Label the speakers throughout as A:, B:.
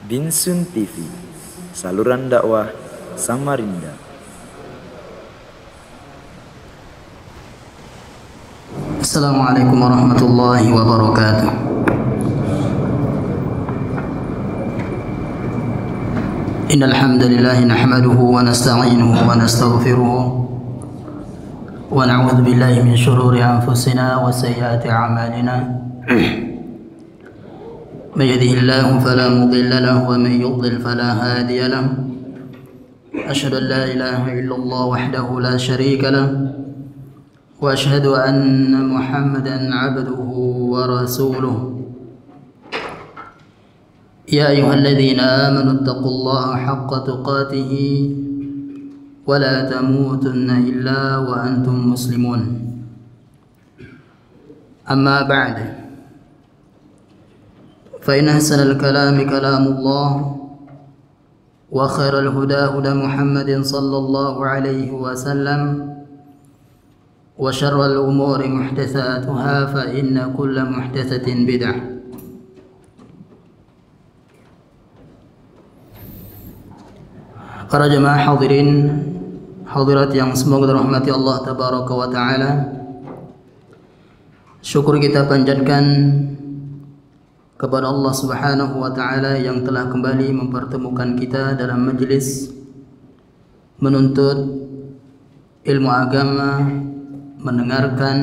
A: Binsun TV, saluran dakwah Samarinda.
B: Assalamualaikum warahmatullahi wabarakatuh. Innal hamdalillah nahmaduhu wa nasta'inuhu wa nastaghfiruh wa na'udzu billahi min shururi anfusina wa sayyiati a'malina. من يهده الله فلا مضل له ومن يضلل فلا هادي له أشهد أن لا إله إلا الله وحده لا شريك له وأشهد أن محمدا عبده ورسوله يا أيها الذين آمنوا اتقوا الله حق تقاته ولا تموتن إلا وأنتم مسلمون أما بعد فإن أحسن الكلام كلام الله وخير الهدى هدى محمد صلى الله عليه وسلم وشر الأمور محدثاتها فإن كل محدثة بدعة. Para jemaah hadirin hadirat yang semoga dirahmati Allah tabaraka wa taala, syukur kita panjatkan kepada Allah Subhanahu wa taala yang telah kembali mempertemukan kita dalam majlis menuntut ilmu agama, mendengarkan,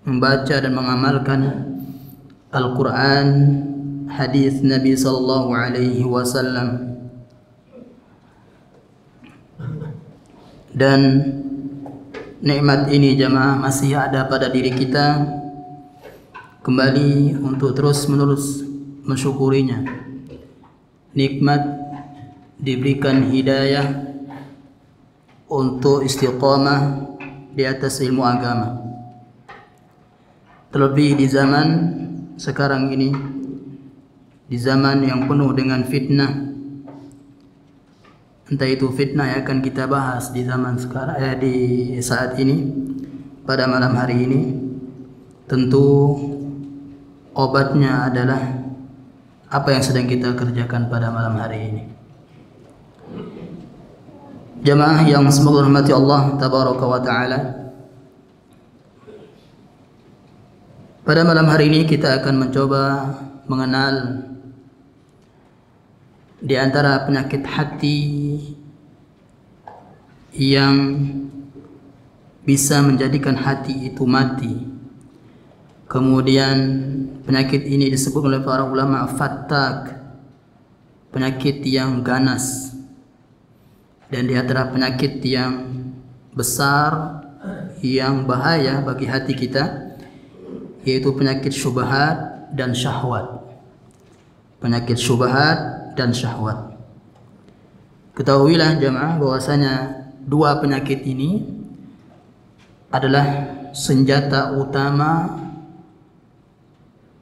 B: membaca dan mengamalkan Al-Qur'an, hadis Nabi sallallahu alaihi wasallam. Dan nikmat ini jemaah masih ada pada diri kita, kembali untuk terus-menerus mensyukurinya. Nikmat diberikan hidayah untuk istiqamah di atas ilmu agama. Terlebih di zaman sekarang ini, di zaman yang penuh dengan fitnah. Entah itu fitnah yang akan kita bahas di zaman sekarang, di saat ini, pada malam hari ini. Tentu obatnya adalah apa yang sedang kita kerjakan pada malam hari ini. Jemaah yang semoga dirahmati Allah tabaraka wa taala, pada malam hari ini kita akan mencoba mengenal di antara penyakit hati yang bisa menjadikan hati itu mati. Kemudian penyakit ini disebut oleh para ulama fattak, penyakit yang ganas. Dan di antara penyakit yang besar, yang bahaya bagi hati kita, yaitu penyakit syubhat dan syahwat. Penyakit syubhat dan syahwat. Ketahuilah jemaah bahwasanya dua penyakit ini adalah senjata utama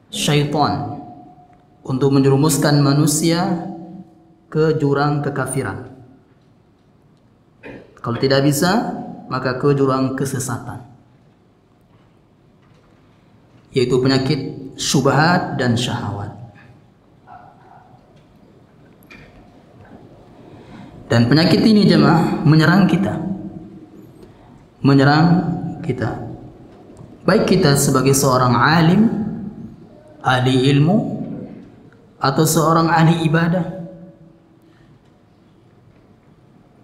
B: syaitan untuk menjerumuskan manusia ke jurang kekafiran. Kalau tidak bisa, maka ke jurang kesesatan, yaitu penyakit syubhat dan syahwat. Dan penyakit ini jemaah menyerang kita. Menyerang kita. Baik kita sebagai seorang alim, ahli ilmu, atau seorang ahli ibadah.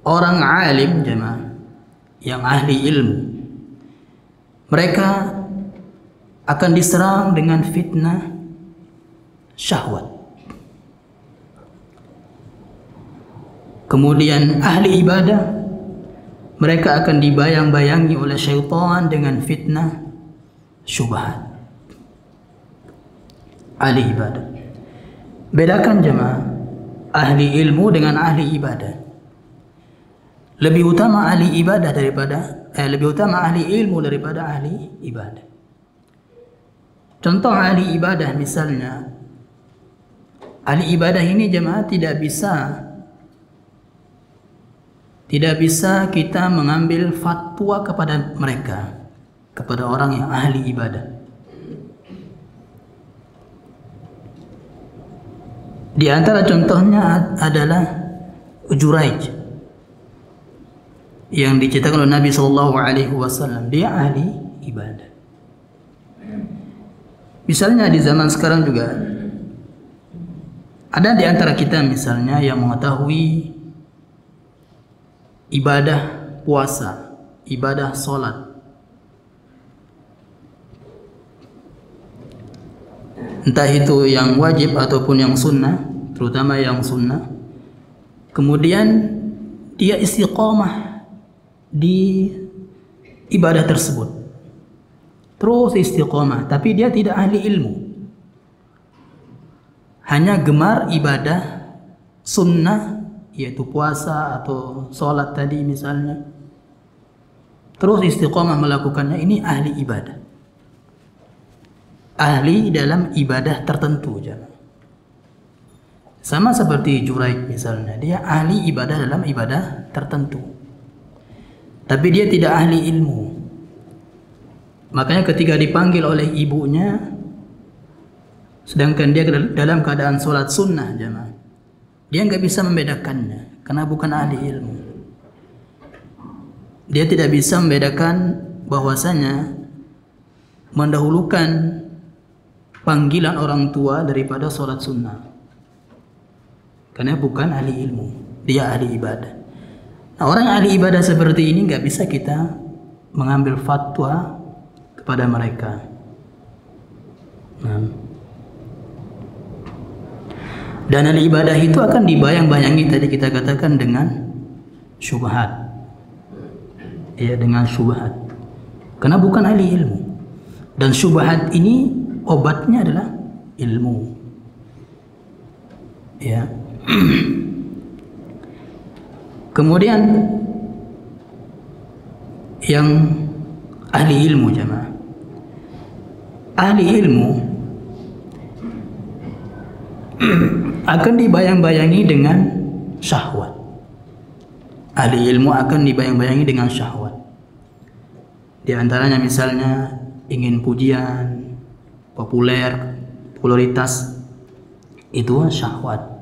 B: Orang alim jemaah yang ahli ilmu, mereka akan diserang dengan fitnah syahwat. Kemudian ahli ibadah, mereka akan dibayang-bayangi oleh syaitan dengan fitnah syubhat. Ahli ibadah, bedakan jemaah ahli ilmu dengan ahli ibadah. Lebih utama ahli ibadah lebih utama ahli ilmu daripada ahli ibadah. Contoh ahli ibadah misalnya, ahli ibadah ini jemaah tidak bisa kita mengambil fatwa kepada mereka, kepada orang yang ahli ibadah. Di antara contohnya adalah Juraij yang diceritakan oleh Nabi SAW. Dia ahli ibadah. Misalnya di zaman sekarang juga ada di antara kita misalnya yang mengetahui ibadah puasa, ibadah sholat, entah itu yang wajib ataupun yang sunnah, terutama yang sunnah. Kemudian dia istiqomah di ibadah tersebut, terus istiqomah, tapi dia tidak ahli ilmu, hanya gemar ibadah sunnah, yaitu puasa atau sholat tadi misalnya, terus istiqomah melakukannya. Ini ahli ibadah, ahli dalam ibadah tertentu. Sama seperti Juraij misalnya, dia ahli ibadah dalam ibadah tertentu, tapi dia tidak ahli ilmu. Makanya ketika dipanggil oleh ibunya, sedangkan dia dalam keadaan sholat sunnah, jemaah, dia nggak bisa membedakannya karena bukan ahli ilmu. Dia tidak bisa membedakan bahwasanya mendahulukan panggilan orang tua daripada sholat sunnah, karena bukan ahli ilmu, dia ahli ibadah. Nah, orang ahli ibadah seperti ini nggak bisa kita mengambil fatwa kepada mereka. Dan ahli ibadah itu akan dibayang-bayangi, tadi kita katakan, dengan syubhat. Ya, dengan syubhat, karena bukan ahli ilmu. Dan syubhat ini obatnya adalah ilmu. Ya. Kemudian yang ahli ilmu, jemaah, ahli ilmu akan dibayang-bayangi dengan syahwat. Ahli ilmu akan dibayang-bayangi dengan syahwat. Di antaranya misalnya ingin pujian, popularitas, itu syahwat.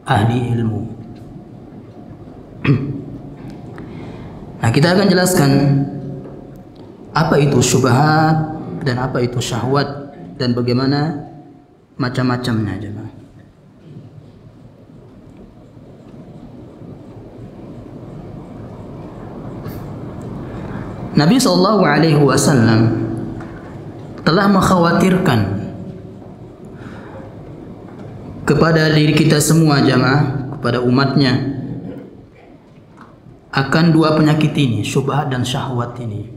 B: Ahli ilmu. Nah, kita akan jelaskan apa itu syubhat dan apa itu syahwat dan bagaimana macam-macamnya, jemaah. Nabi SAW telah mengkhawatirkan kepada diri kita semua, jamaah, kepada umatnya, akan dua penyakit ini, syubhat dan syahwat ini.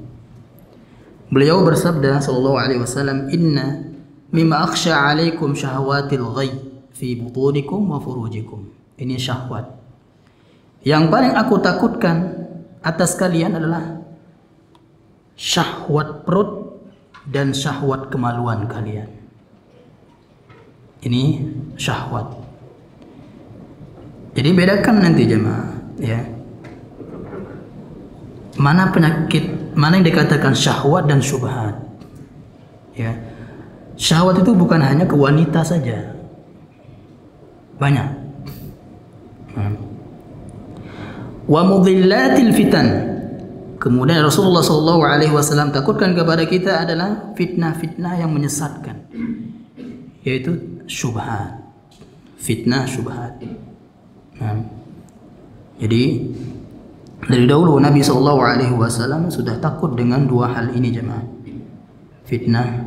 B: Beliau bersabda SAW, "Inna mimma akhsha 'alaikum syahwatil ghaib fi butunikum wa furujikum." Ini syahwat. Yang paling aku takutkan atas kalian adalah syahwat perut dan syahwat kemaluan kalian. Ini syahwat. Jadi bedakan nanti, jemaah, ya. Mana penyakit, mana yang dikatakan syahwat dan syubhat. Ya. Syahwat itu bukan hanya ke wanita saja. Banyak. Wa mudhillatil fitan. Kemudian Rasulullah SAW takutkan kepada kita adalah fitnah-fitnah yang menyesatkan, yaitu syubhat, fitnah syubhat. Jadi dari dahulu Nabi SAW sudah takut dengan dua hal ini, jemaah, fitnah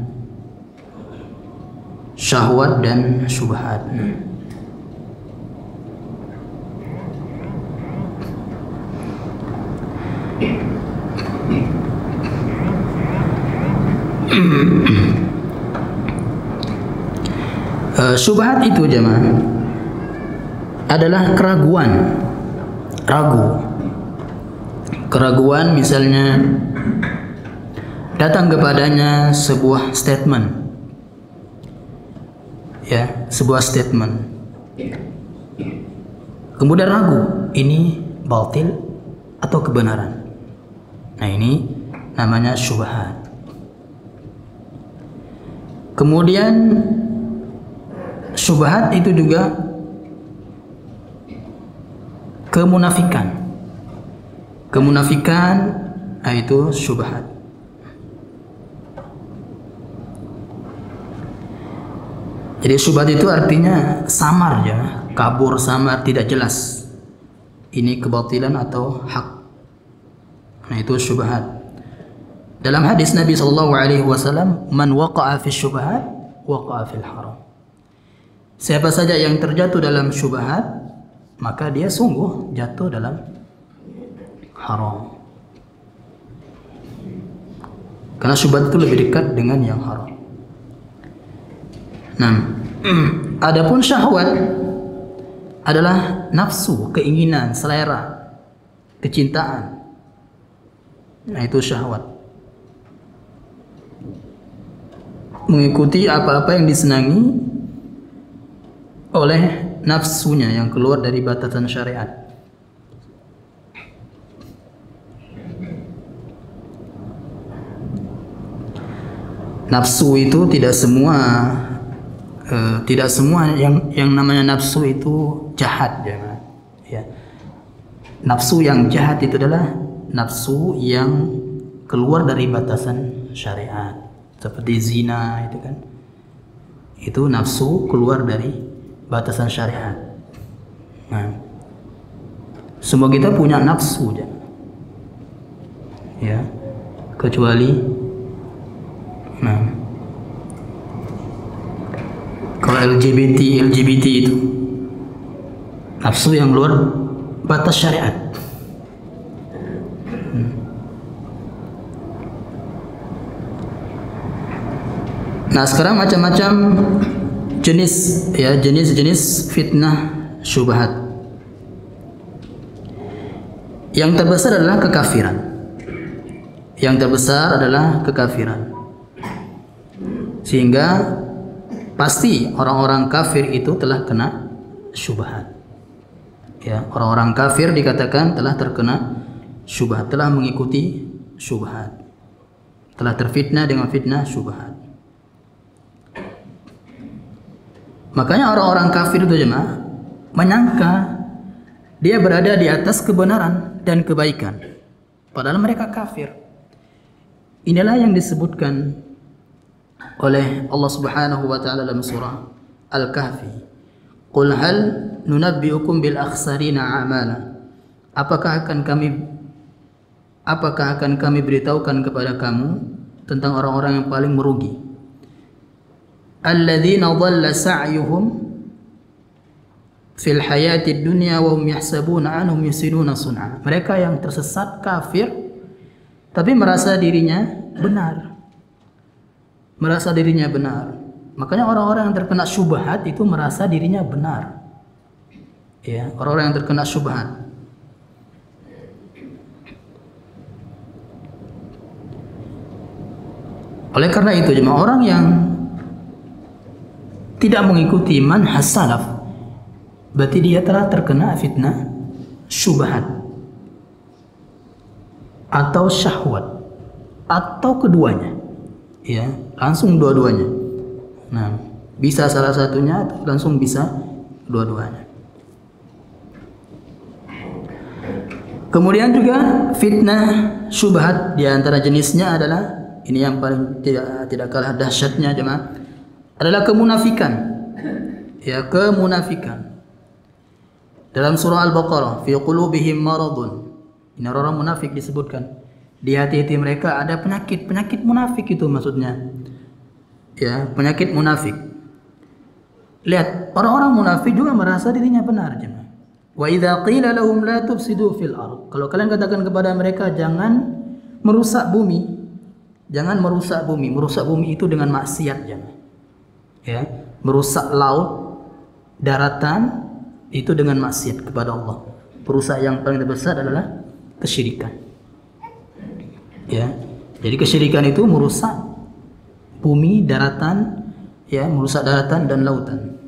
B: syahwat dan syubhat. Syubhat itu, jemaah, adalah keraguan, keraguan. Misalnya datang kepadanya sebuah statement, ya, sebuah statement, kemudian ragu ini batil atau kebenaran. Nah, ini namanya syubhat. Kemudian syubhat itu juga kemunafikan. Kemunafikan itu syubhat. Jadi syubhat itu artinya samar ya, kabur, samar, tidak jelas. Ini kebatilan atau hak. Nah, itu syubhat. Dalam hadis Nabi SAW, man waqa'a fi syubhat waqa'a fil haram. Siapa saja yang terjatuh dalam syubhat, maka dia sungguh jatuh dalam haram. Karena syubhat itu lebih dekat dengan yang haram. Nah, adapun syahwat adalah nafsu, keinginan, selera, kecintaan. Nah, itu syahwat. Mengikuti apa-apa yang disenangi oleh nafsunya yang keluar dari batasan syariat. Nafsu itu tidak semua yang namanya nafsu itu jahat ya. Nafsu yang jahat itu adalah nafsu yang keluar dari batasan syariat, seperti zina itu kan. Itu nafsu keluar dari batasan syariat. Nah, semua kita punya nafsu ya, kecuali kalau LGBT itu nafsu yang luar batas syariat. Nah, sekarang macam-macam jenis fitnah syubhat. Yang terbesar adalah kekafiran. Sehingga pasti orang-orang kafir itu telah kena syubhat. Ya, orang-orang kafir dikatakan telah terkena syubhat, telah mengikuti syubhat, telah terfitnah dengan fitnah syubhat. Makanya orang-orang kafir itu jemaah menyangka dia berada di atas kebenaran dan kebaikan, padahal mereka kafir. Inilah yang disebutkan oleh Allah Subhanahu wa taala dalam surah Al-Kahfi. Qul hal nunabbiukum bil akhsarina a'mala. Apakah akan kami beritahukan kepada kamu tentang orang-orang yang paling merugi? Alladzina dhalla sa'yuhum fil hayatid dunya wa hum yahsabuna annahum yusinuna sun'a. Mereka yang tersesat kafir tapi merasa dirinya benar. Makanya orang-orang yang terkena syubhat itu merasa dirinya benar. Ya, orang-orang yang terkena syubhat. Oleh karena itu, jemaah, orang yang tidak mengikuti manhaj salaf, berarti dia telah terkena fitnah syubhat atau syahwat atau keduanya. Ya, langsung dua-duanya. Nah, bisa salah satunya atau langsung bisa dua-duanya. Kemudian juga fitnah syubhat di antara jenisnya adalah ini yang paling tidak kalah dahsyatnya jemaah, adalah kemunafikan. Ya, kemunafikan. Dalam surah Al-Baqarah, fi qulubihim maradun. Ini orang munafik disebutkan. Di hati-hati mereka ada penyakit munafik itu maksudnya. Ya, penyakit munafik. Lihat, orang-orang munafik juga merasa dirinya benar, jemaah. Wa idza qila lahum la tufsidu fil ardh. Kalau kalian katakan kepada mereka jangan merusak bumi. Merusak bumi itu dengan maksiat, jemaah. Ya, merusak laut, daratan itu dengan maksiat kepada Allah. Perusak yang paling besar adalah kesyirikan. Ya, jadi kesyirikan itu merusak bumi, daratan, ya, merusak daratan dan lautan.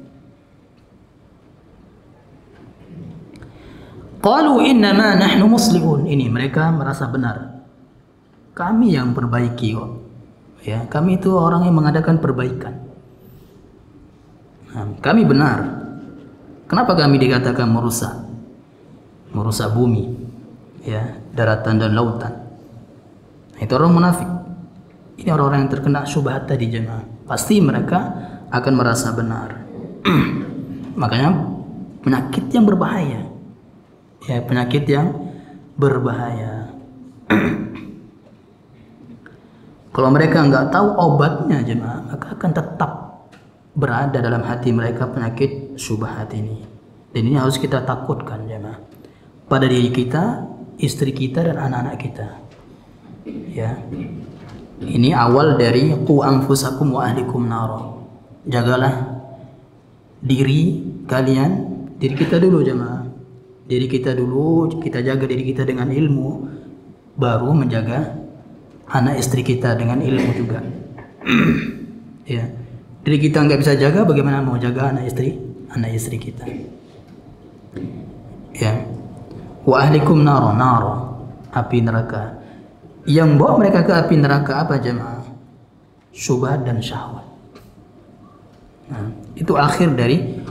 B: Qalu innama nahnu muslihun. Ini mereka merasa benar. Kami yang perbaiki kok. Ya, kami itu orang yang mengadakan perbaikan. Kami benar. Kenapa kami dikatakan merusak? Merusak bumi, ya, daratan dan lautan. Itu orang munafik. Ini orang-orang yang terkena syubhat tadi jemaah. Pasti mereka akan merasa benar. Makanya penyakit yang berbahaya. Ya, penyakit yang berbahaya. Kalau mereka nggak tahu obatnya jemaah, maka akan tetap berada dalam hati mereka penyakit syubhat ini. Dan ini harus kita takutkan jemaah, pada diri kita, istri kita, dan anak-anak kita. Ya, ini awal dari qu anfusakum wa ahlikum nara. Jagalah diri kalian, diri kita dulu jemaah. Diri kita dulu, kita jaga diri kita dengan ilmu, baru menjaga anak istri kita dengan ilmu juga. Ya, diri kita nggak bisa jaga, bagaimana mau jaga anak istri kita? Ya, wa ahlikum nara, api neraka. Yang bawa mereka ke api neraka apa jemaah? Syubhat dan syahwat. Nah, itu akhir dari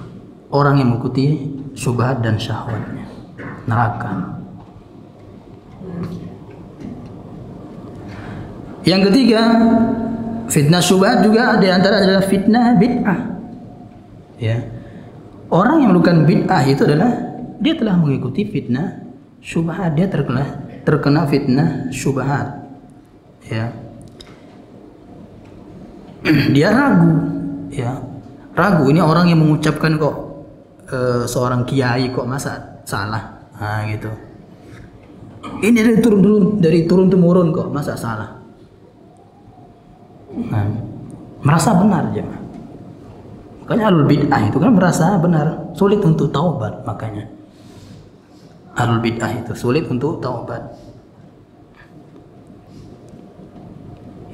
B: orang yang mengikuti syubhat dan syahwatnya, neraka. Yang ketiga, fitnah syubhat juga di antara adalah fitnah bid'ah. Ya. Orang yang melakukan bid'ah itu adalah dia telah mengikuti fitnah syubhat, dia terkena fitnah syubhat. Ya. Dia ragu, ya. Ragu, ini orang yang mengucapkan kok seorang kiai kok masa salah. Nah, gitu. Ini dari turun temurun kok masa salah. Nah, merasa benar jemaah. Makanya ahlul bid'ah itu kan merasa benar, sulit untuk taubat. Makanya ahlul bid'ah itu sulit untuk taubat.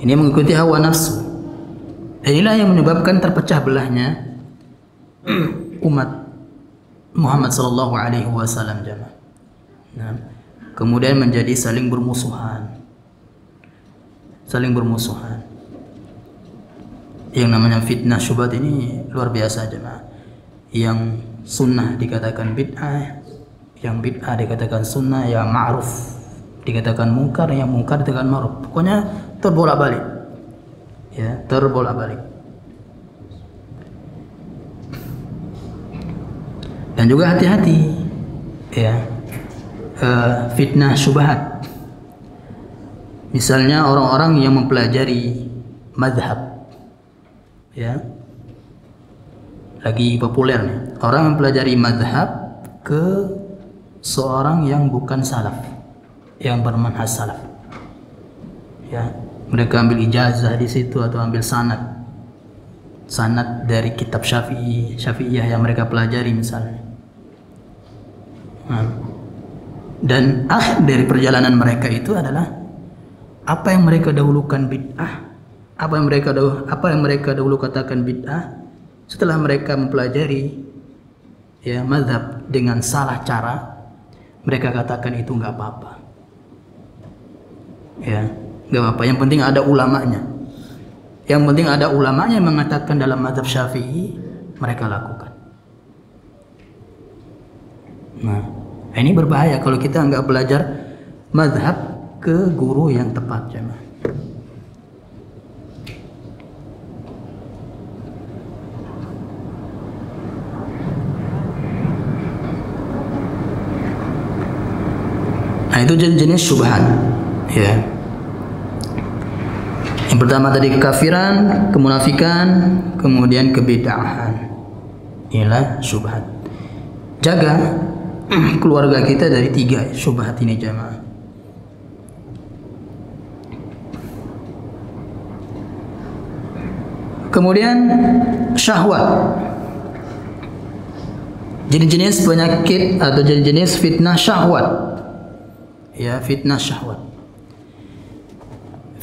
B: Ini mengikuti hawa nafsu. Dan inilah yang menyebabkan terpecah belahnya umat Muhammad sallallahu alaihi wasallam jemaah. Nah, kemudian menjadi saling bermusuhan. Saling bermusuhan. Yang namanya fitnah syubhat ini luar biasa jemaah. Yang sunnah dikatakan bid'ah, yang bid'ah dikatakan sunnah, yang ma'ruf dikatakan mungkar, yang mungkar dikatakan ma'ruf. Pokoknya terbolak-balik. Ya, terbolak-balik. Dan juga hati-hati, ya, fitnah syubhat. Misalnya orang-orang yang mempelajari mazhab. Ya, lagi populer nih, orang mempelajari mazhab ke seorang yang bukan salaf, yang bermanhaj salaf. Ya, mereka ambil ijazah di situ atau ambil sanad dari kitab Syafi'iyah yang mereka pelajari misalnya. Nah, dan akhir dari perjalanan mereka itu adalah apa yang mereka dahulukan bid'ah. Apa yang mereka dahulu katakan bid'ah, setelah mereka mempelajari ya mazhab dengan salah cara, mereka katakan itu nggak apa-apa. Ya, nggak apa-apa. Yang penting ada ulamanya. Yang penting ada ulamanya yang mengatakan dalam mazhab Syafi'i, mereka lakukan. Nah, ini berbahaya kalau kita nggak belajar mazhab ke guru yang tepat jemaah. Nah, itu jenis syubhat. Ya. Yang pertama tadi kekafiran, kemunafikan, kemudian kebid'ahan. Inilah syubhat. Jaga keluarga kita dari 3 syubhat ini jemaah. Kemudian syahwat. Jenis-jenis penyakit atau jenis-jenis fitnah syahwat. Ya, fitnah syahwat.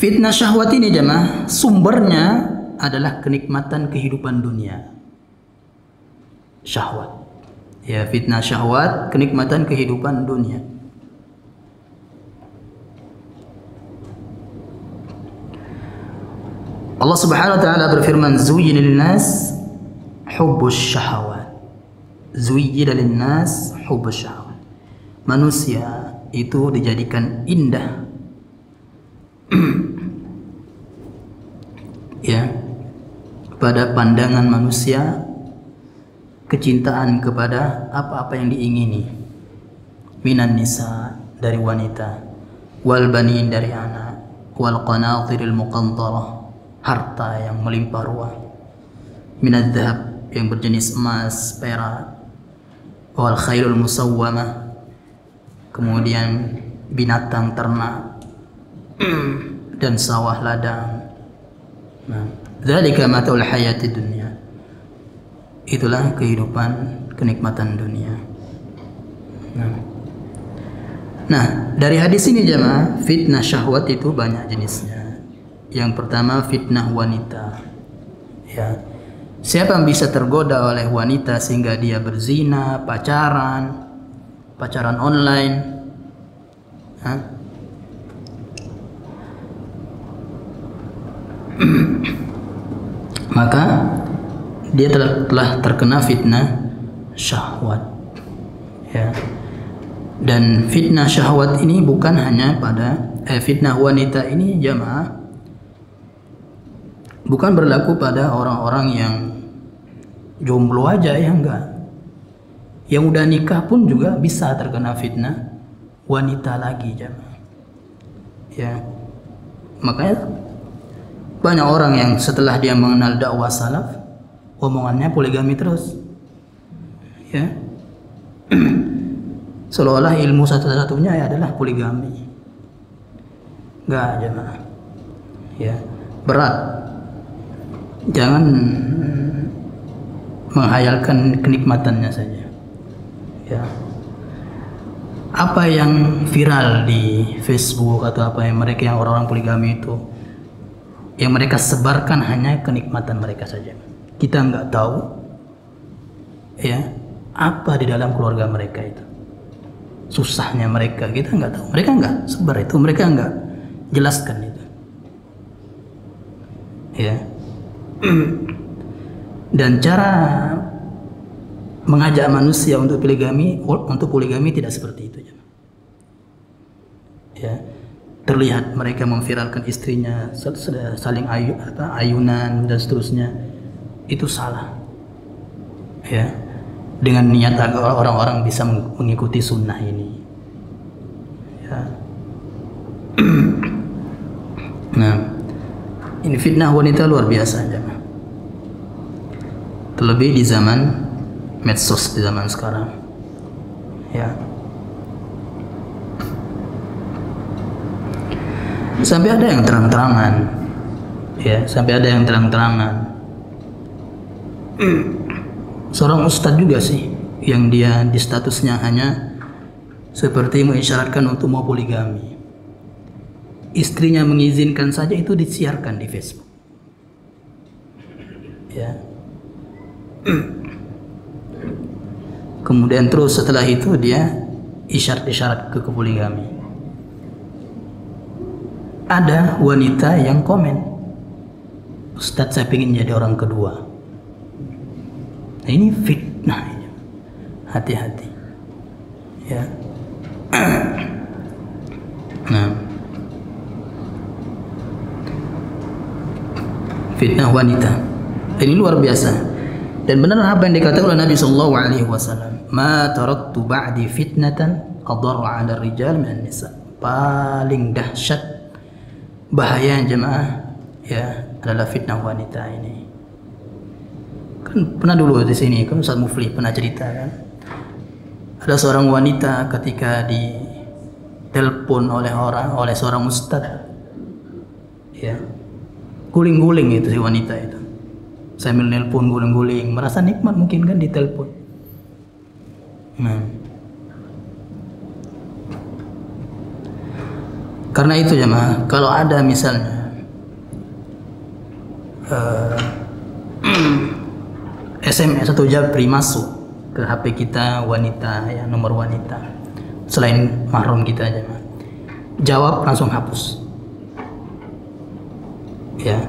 B: Fitnah syahwat ini jemaah sumbernya adalah kenikmatan kehidupan dunia. Syahwat. Ya, fitnah syahwat, kenikmatan kehidupan dunia. Allah Subhanahu wa taala berfirman, "Zuyyina lin-nas hubbus syahawat. Zuyyina linnas hubbus syahawat. Manusia itu dijadikan indah ya, pada pandangan manusia, kecintaan kepada apa-apa yang diingini, minan nisa, dari wanita, wal banin, dari anak, wal qanatiril muqantarah, harta yang melimpah ruah, minadz dzahab, yang berjenis emas, perak, wal khairul musawwamah, kemudian binatang ternak dan sawah ladang. Nah, dzalika mataul hayatid dunya. Itulah kehidupan, kenikmatan dunia. Nah, dari hadis ini jemaah, fitnah syahwat itu banyak jenisnya. Yang pertama fitnah wanita. Ya. Siapa yang bisa tergoda oleh wanita sehingga dia berzina, pacaran online, maka dia telah terkena fitnah syahwat. Ya. Dan fitnah syahwat ini bukan hanya pada fitnah wanita ini jamaah, bukan berlaku pada orang-orang yang jomblo aja, ya enggak. Yang udah nikah pun juga bisa terkena fitnah wanita lagi jamaah. Ya. Makanya banyak orang yang setelah dia mengenal dakwah salaf, omongannya poligami terus. Ya. Seolah-olah ilmu satu-satunya adalah poligami. Enggak jemaah. Ya, berat. Jangan menghayalkan kenikmatannya saja. Ya. Apa yang viral di Facebook atau apa yang mereka, yang orang-orang poligami itu, yang mereka sebarkan hanya kenikmatan mereka saja. Kita nggak tahu ya apa di dalam keluarga mereka itu, susahnya mereka kita nggak tahu. Mereka nggak sebar itu, mereka nggak jelaskan itu ya. Dan cara mengajak manusia untuk poligami tidak seperti itu ya. Terlihat mereka memviralkan istrinya saling ayunan dan seterusnya, itu salah ya, dengan niat agar orang-orang bisa mengikuti sunnah ini ya. Nah, ini fitnah wanita luar biasa ya. Terlebih di zaman medsos, di zaman sekarang ya. Sampai ada yang terang-terangan ya, sampai ada yang terang-terangan. Seorang ustadz juga sih, yang dia di statusnya hanya seperti mengisyaratkan untuk mau poligami. Istrinya mengizinkan saja, itu disiarkan di Facebook ya. Kemudian terus setelah itu dia isyarat-isyarat ke poligami. Ada wanita yang komen, Ustadz saya ingin jadi orang kedua. Nah, ini fitnah, hati-hati ya. Nah, fitnah wanita ini luar biasa. Dan benar apa yang dikatakan oleh Nabi SAW, ma taraktu ba'di fitnatan adarra 'ala rijal min nisa. Paling dahsyat, bahaya jemaah ya, adalah fitnah wanita ini. Kan pernah dulu di sini kan Ustaz Mufli pernah cerita kan, ada seorang wanita ketika ditelepon oleh seorang ustadz ya, guling-guling itu si wanita itu, sambil nelpon guling-guling, merasa nikmat mungkin kan ditelepon. Nah, karena itu jemaah, kalau ada misalnya SMS atau japri masuk ke HP kita wanita ya, nomor wanita selain mahram kita aja, jawab langsung hapus ya,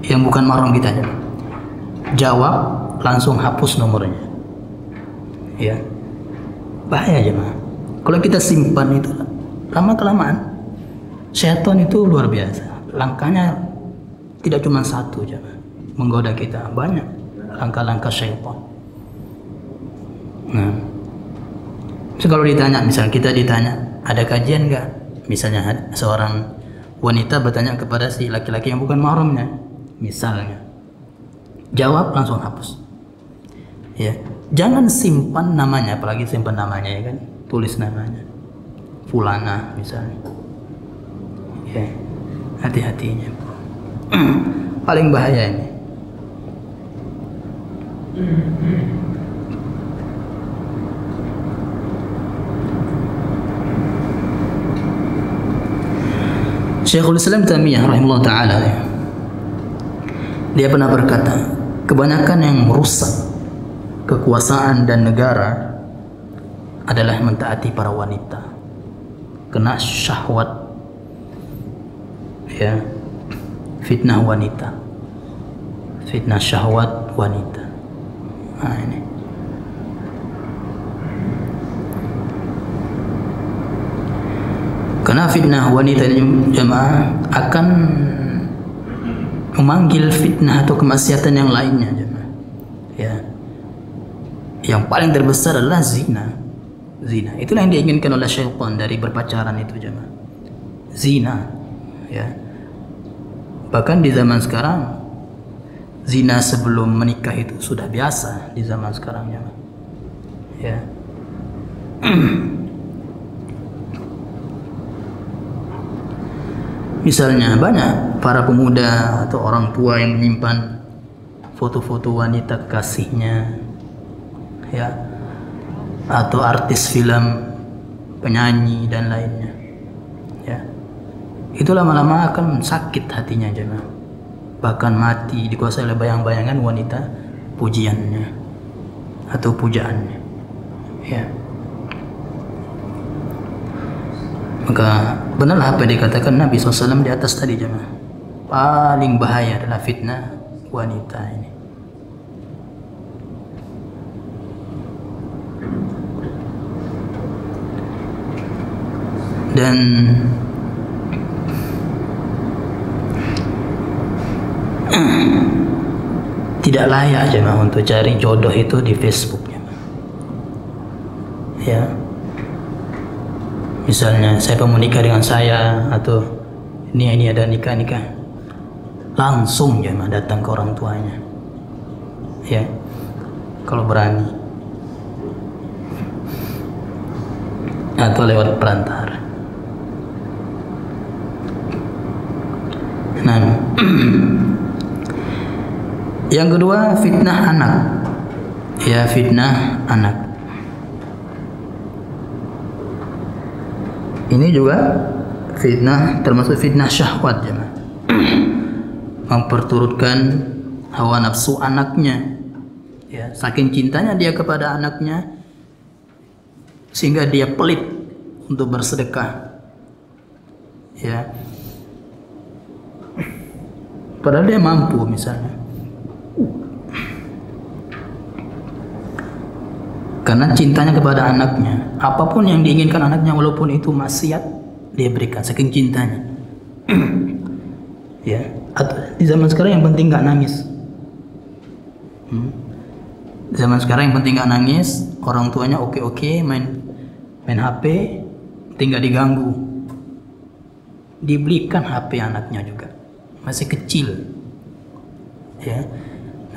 B: yang bukan mahram kita aja jawab langsung hapus nomornya. Ya, bahaya jemaah. Kalau kita simpan itu lama kelamaan, syaitan itu luar biasa. Langkahnya tidak cuma satu jemaah, menggoda kita, banyak langkah-langkah syaitan. Nah, kalau ditanya, misal kita ditanya, ada kajian nggak? Misalnya seorang wanita bertanya kepada si laki-laki yang bukan mahramnya, misalnya, jawab langsung hapus. Ya, jangan simpan namanya, apalagi simpan namanya ya kan, tulis namanya, fulana misalnya. Ya, hati-hatinya. Paling bahaya ini. Syekhul Islam Taimiyah rahimahullah ta'ala, dia pernah berkata, kebanyakan yang merusak kekuasaan dan negara adalah mentaati para wanita, kena syahwat, ya, fitnah wanita, fitnah syahwat wanita. Nah, ini karena fitnah wanita ini jemaah akan memanggil fitnah atau kemaksiatan yang lainnya jemaah. Ya, yang paling terbesar adalah zina. Zina itulah yang diinginkan oleh syaitan dari berpacaran itu jemaah. Zina, ya. Bahkan di zaman sekarang zina sebelum menikah itu sudah biasa di zaman sekarang jemaah. Ya. Misalnya banyak para pemuda atau orang tua yang menyimpan foto-foto wanita kekasihnya, ya, atau artis film, penyanyi dan lainnya, ya. Itu lama-lama akan sakit hatinya jemaah, bahkan mati dikuasai oleh bayang-bayangan wanita pujiannya atau pujaannya, ya. Maka benarlah apa yang dikatakan Nabi SAW di atas tadi jemaah, paling bahaya adalah fitnah wanita ini. Dan tidak layak jemaah untuk cari jodoh itu di Facebook jemaah. Ya. Misalnya saya mau nikah dengan saya, atau ini ada nikah, langsung jemaah datang ke orang tuanya, ya, kalau berani, atau lewat perantara. Nah, yang kedua fitnah anak, ya, fitnah anak. Ini juga fitnah, termasuk fitnah syahwat jemaah. Memperturutkan hawa nafsu anaknya, ya, saking cintanya dia kepada anaknya sehingga dia pelit untuk bersedekah, ya, padahal dia mampu misalnya. Karena cintanya kepada anaknya, apapun yang diinginkan anaknya walaupun itu maksiat, dia berikan saking cintanya. Ya, atau di zaman sekarang yang penting nggak nangis. Di zaman sekarang yang penting nggak nangis, orang tuanya oke main HP, penting nggak diganggu. Dibelikan HP anaknya juga, masih kecil, ya,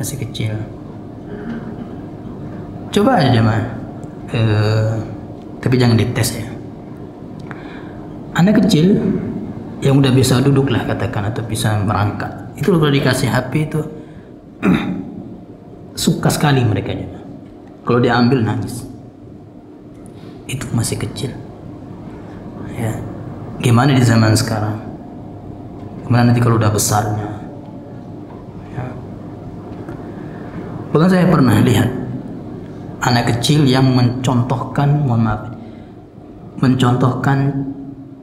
B: masih kecil. Coba aja jemaah, tapi jangan dites ya. Anak kecil yang udah bisa duduk lah katakan, atau bisa merangkak, itu kalau dikasih HP itu suka sekali mereka jemaah. Kalau diambil nangis. Itu masih kecil. Ya, gimana di zaman sekarang? Gimana nanti kalau udah besarnya? Ya. Bahkan saya pernah lihat anak kecil yang mencontohkan, mencontohkan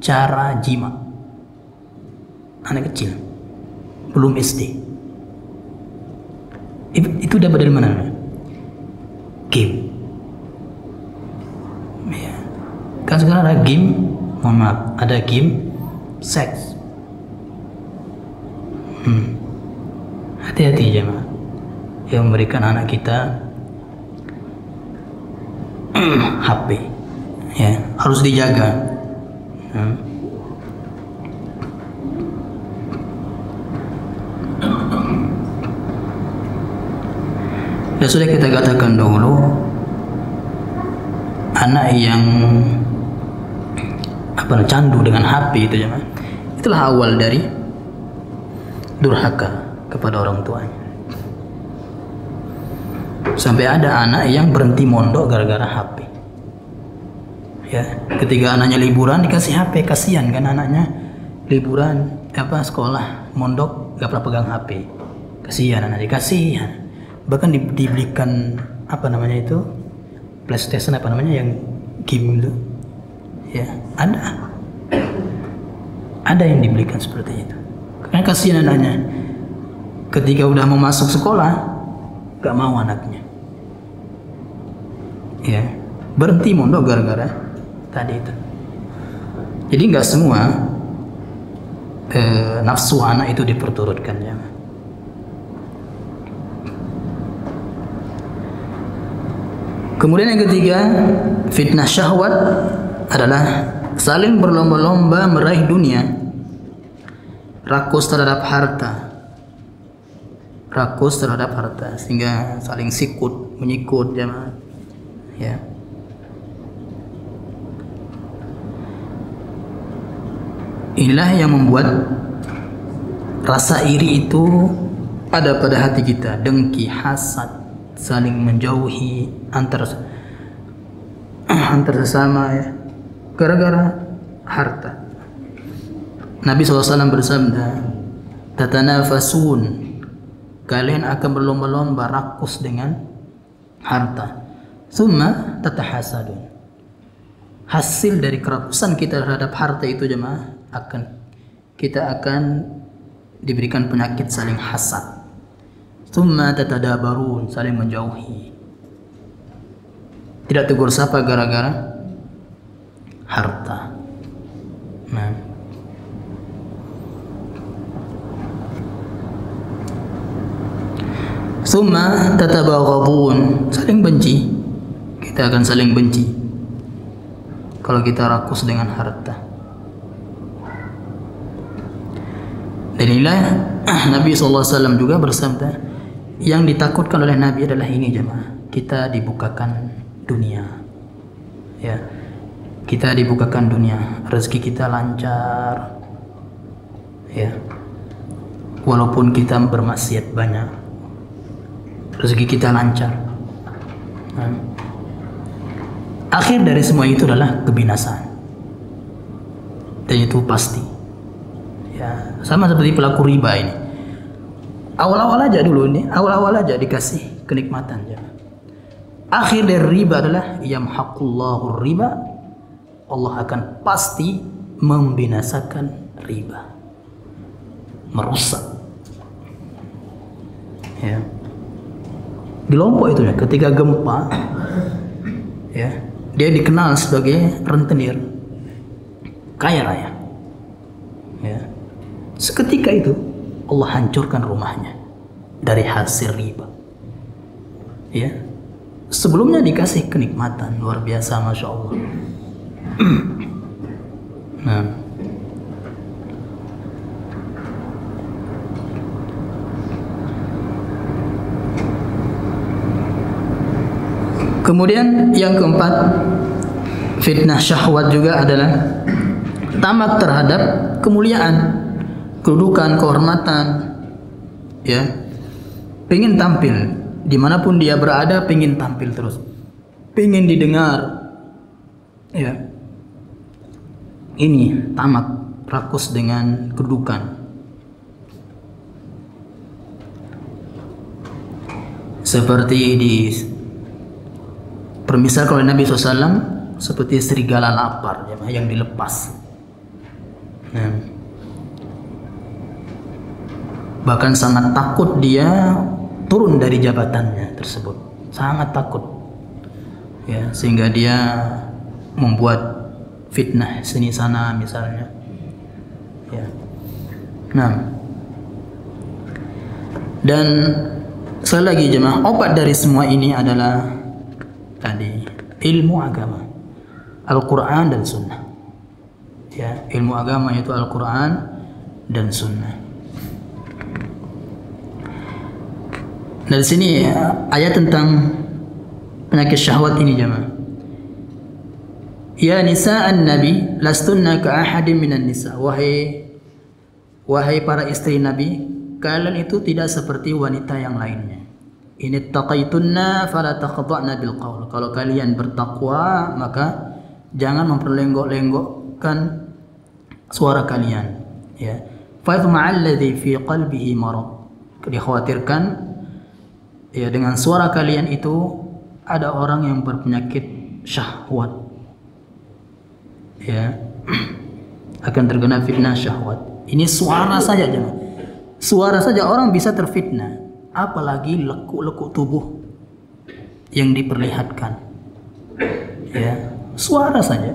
B: cara jima. Anak kecil, belum SD. Itu dapat dari mana? Game. Ya. Kan sekarang ada game, mohon maaf, ada game seks. Hati-hati jemaah yang memberikan anak kita HP, ya harus dijaga. Dan sudah kita katakan dahulu, anak yang candu dengan HP itu jemaah, itulah awal dari durhaka kepada orang tuanya. Sampai ada anak yang berhenti mondok gara-gara HP. Ya, ketika anaknya liburan dikasih HP, kasihan kan anaknya liburan sekolah mondok gak pernah pegang HP. Kasihan anaknya, kasihan. Bahkan dibelikan PlayStation yang game itu. Ya, ada yang dibelikan seperti itu. Karena kasihan anaknya. Ketika udah mau masuk sekolah, gak mau anaknya. Ya, berhenti mondok gara-gara tadi itu. Jadi nggak semua nafsu anak itu diperturutkan ya. Kemudian yang ketiga, fitnah syahwat adalah saling berlomba-lomba meraih dunia, rakus terhadap harta, sehingga saling sikut menyikut jemaah. Ya. Inilah yang membuat rasa iri itu ada pada hati kita, dengki, hasad, saling menjauhi antar sesama ya, gara-gara harta. Nabi SAW bersabda, tatanafasun, kalian akan berlomba-lomba rakus dengan harta. Tsumma tatahasadun, hasil dari kerakusan kita terhadap harta itu jemaah, kita akan diberikan penyakit saling hasad. Tsumma tatadabarun, saling menjauhi, tidak tegur sapa gara-gara harta. Tsumma tatabaghabun, saling benci. Kita akan saling benci kalau kita rakus dengan harta. Dan inilah Nabi SAW juga bersabda, yang ditakutkan oleh Nabi adalah ini jemaah, kita dibukakan dunia. Ya, kita dibukakan dunia, rezeki kita lancar. Ya, walaupun kita bermaksiat banyak, rezeki kita lancar. Akhir dari semua itu adalah kebinasaan, dan itu pasti. Ya, sama seperti pelaku riba ini. Awal-awal aja dikasih kenikmatan ya. Akhir dari riba adalah yamhaqullahu riba, Allah akan pasti membinasakan riba, merusak. Ya. Di Lombok itu ya, ketika gempa, ya, dia dikenal sebagai rentenir kaya raya. Ya. Seketika itu Allah hancurkan rumahnya dari hasil riba. Ya. Sebelumnya dikasih kenikmatan luar biasa, masya Allah. Nah, kemudian yang keempat, fitnah syahwat juga adalah tamak terhadap kemuliaan, kedudukan, kehormatan. Ya, pengen tampil dimanapun dia berada, pengen tampil terus, pengen didengar. Ya, ini tamak, rakus dengan kedudukan. Seperti permisalkan oleh Nabi SAW, seperti serigala lapar yang dilepas. Nah, bahkan sangat takut dia turun dari jabatannya tersebut, sangat takut, ya, sehingga dia membuat fitnah sini sana misalnya, ya. Nah, dan sekali lagi jemaah, obat dari semua ini adalah tadi ilmu agama, Al-Quran dan Sunnah, ya, ilmu agama yaitu Al-Quran dan Sunnah. Dari sini ayat tentang penyakit syahwat ini jemaah. Ya nisa'an nabi lastunna ka ahadin minan nisa. Wahai para istri Nabi, kalian itu tidak seperti wanita yang lainnya. In ittaqaitunna fala takhda'na bil qaul. Kalau kalian bertakwa, maka jangan memperlenggok-lenggokkan suara kalian, ya. Fa ma'alladzi fi qalbihi marad. Dikhawatirkan, ya, dengan suara kalian itu ada orang yang berpenyakit syahwat, ya, akan terkena fitnah syahwat. Ini suara saja jemaah. Suara saja orang bisa terfitnah, apalagi lekuk-lekuk tubuh yang diperlihatkan, ya, suara saja.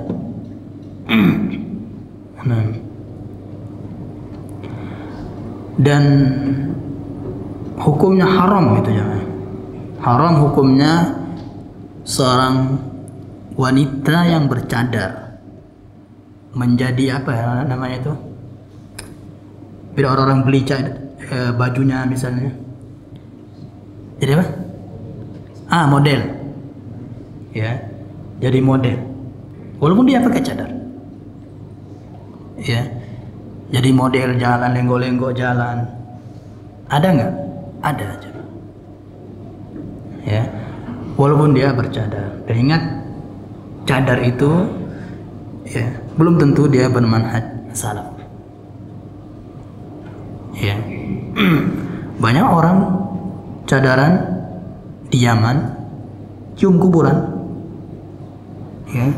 B: Nah. Dan hukumnya haram itu jemaah. Haram hukumnya seorang wanita yang bercadar menjadi apa ya namanya itu? Bila orang beli bajunya misalnya, jadi apa? Model, ya, jadi model, walaupun dia pakai cadar, ya, jadi model jalan, lenggok-lenggok jalan, ada nggak? Ada aja, ya, walaupun dia bercadar. Dan ingat, cadar itu, ya, belum tentu dia bermanhaj salaf. Ya, banyak orang cadaran di Yaman cium kuburan, ya,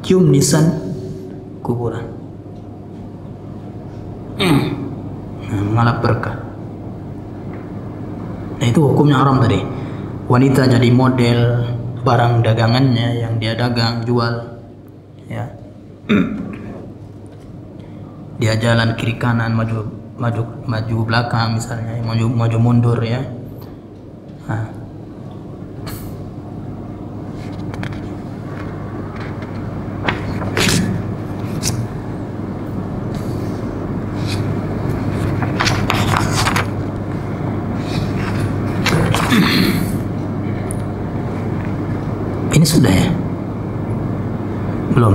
B: cium nisan kuburan, mengalap berkah. Nah, itu hukumnya haram tadi. Wanita jadi model barang dagangannya yang dia dagang jual, ya. Dia jalan kiri kanan, maju belakang misalnya, maju mundur, ya. Nah. Ini sudah ya? Belum?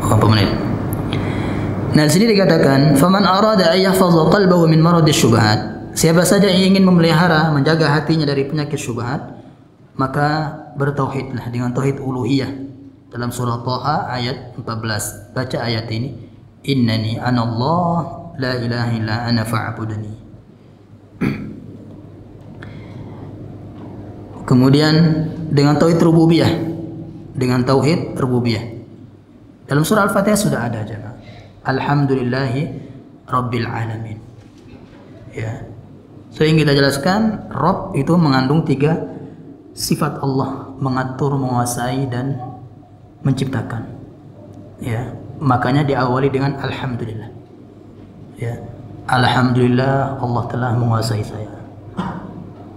B: Berapa menit? Nah, sini dikatakan, "Faman arada an yahfaza qalbahu min marad syubhat." Siapa saja yang ingin memelihara, menjaga hatinya dari penyakit syubhat, maka bertauhidlah dengan tauhid uluhiyah. Dalam surah Thaha ayat 14, baca ayat ini, "Innani anallah la ilaha illa ana fa'budni." Kemudian dengan tauhid rububiyah, dengan tauhid rububiyah. Dalam surah Al-Fatihah sudah ada jemaah. Alhamdulillahi Rabbil Alamin. Ya. Sering kita jelaskan, Rabb itu mengandung 3 sifat Allah, mengatur, menguasai, dan menciptakan. Ya, makanya diawali dengan Alhamdulillah. Ya, Alhamdulillah Allah telah menguasai saya,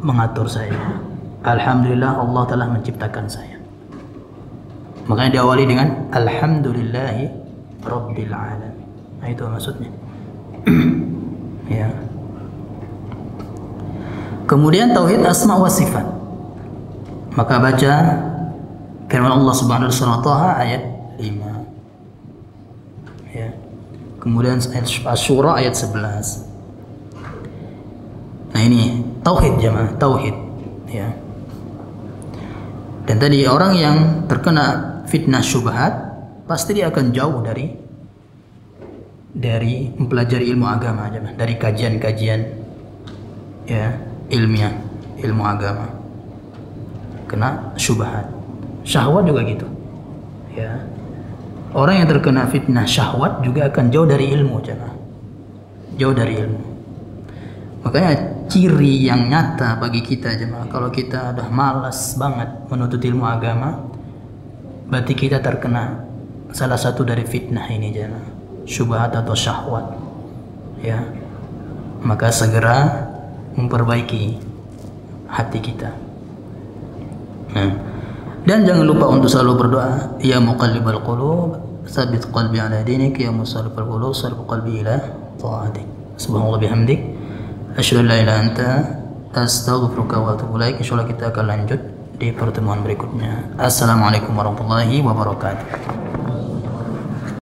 B: mengatur saya. Alhamdulillah Allah telah menciptakan saya. Makanya diawali dengan Alhamdulillahi Rabbil Alamin. Nah, itu maksudnya. Ya. Kemudian tauhid asma wa sifat. Maka baca firman Allah Subhanahu wa taala Thaha ayat 5. Ya. Kemudian ayat Asy-Syura ayat 11. Nah, ini tauhid jemaah, tauhid, ya. Dan tadi orang yang terkena fitnah syubhat pasti dia akan jauh dari mempelajari ilmu agama, dari kajian-kajian, ya, ilmiah, ilmu agama. Kena syubhat. Syahwat juga gitu, ya. Orang yang terkena fitnah syahwat juga akan jauh dari ilmu, jemaah. Jauh dari ilmu. Makanya ciri yang nyata bagi kita jemaah. Kalau kita udah malas banget menuntut ilmu agama, berarti kita terkena salah satu dari fitnah ini jemaah, syubhat atau syahwat. Ya, maka segera memperbaiki hati kita. Nah, dan jangan lupa untuk selalu berdoa, ya muqallibal qulub, tsabbit qalbi ala dinik, ya musarrifal qulub, sarrif qalbi ila ta'atik. Subhanallah bihamdik, asyhadu an la ilaha illa anta, astaghfiruka wa atubu ilaik. Insyaallah kita akan lanjut di pertemuan berikutnya. Assalamualaikum warahmatullahi wabarakatuh.